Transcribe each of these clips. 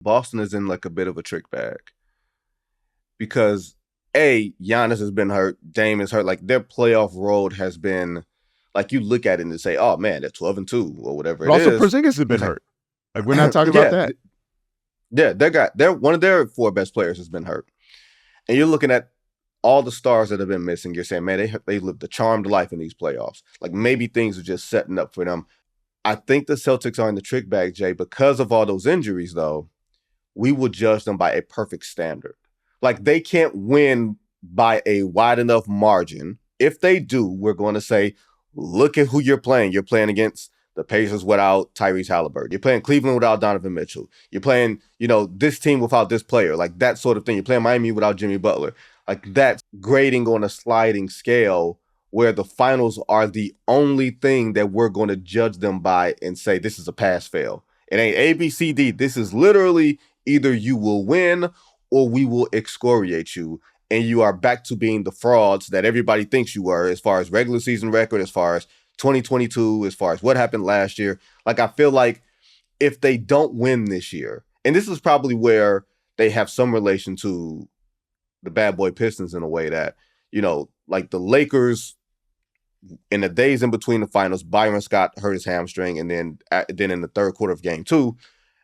Boston is in like a bit of a trick bag because Giannis has been hurt, Dame is hurt. Like their playoff road has been like you look at it and say, oh man, they're 12-2 or whatever But it also, is. Porzingis has been hurt. Like we're not talking about that. Yeah, they're one of their 4 best players has been hurt, and you're looking at all the stars that have been missing. You're saying, man, they lived a charmed life in these playoffs. Like maybe things are just setting up for them. I think the Celtics are in the trick bag, Jay, because of all those injuries. Though we will judge them by a perfect standard. Like they can't win by a wide enough margin. If they do, we're going to say, look at who you're playing. You're playing against the Pacers without Tyrese Halliburton. You're playing Cleveland without Donovan Mitchell. You're playing, this team without this player, like that sort of thing. You're playing Miami without Jimmy Butler. Like that's grading on a sliding scale where the finals are the only thing that we're going to judge them by and say, this is a pass fail. It ain't A, B, C, D. This is literally either you will win or we will excoriate you. And you are back to being the frauds that everybody thinks you were as far as regular season record, as far as 2022, as far as what happened last year. Like, I feel like if they don't win this year, and this is probably where they have some relation to the Bad Boy Pistons in a way that, like the Lakers in the days in between the finals, Byron Scott hurt his hamstring. And then in the third quarter of game 2,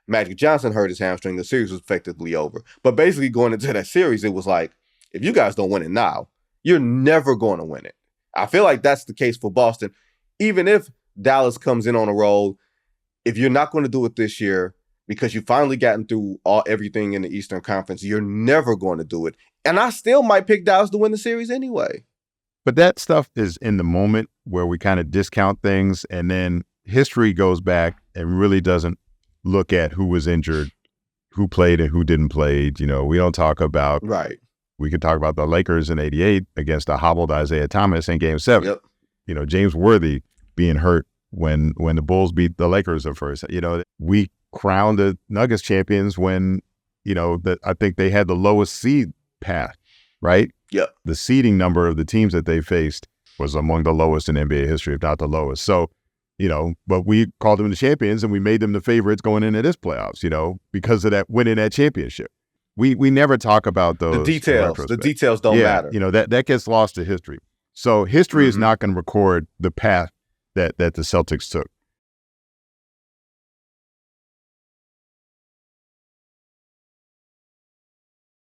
Magic Johnson hurt his hamstring. The series was effectively over. But basically going into that series, it was like, if you guys don't win it now, you're never going to win it. I feel like that's the case for Boston. Even if Dallas comes in on a roll, if you're not going to do it this year because you've finally gotten through everything in the Eastern Conference, you're never going to do it. And I still might pick Dallas to win the series anyway. But that stuff is in the moment where we kind of discount things, and then history goes back and really doesn't look at who was injured, who played and who didn't play. We don't talk about right. We could talk about the Lakers in '88 against a hobbled Isaiah Thomas in Game 7. Yep. James Worthy being hurt when the Bulls beat the Lakers at first. We crowned the Nuggets champions when, I think they had the lowest seed path, right? Yep. The seeding number of the teams that they faced was among the lowest in NBA history, if not the lowest. So, but we called them the champions and we made them the favorites going into this playoffs, because of that winning that championship. We never talk about those. The details don't matter. That gets lost to history. So history is not going to record the path that the Celtics took.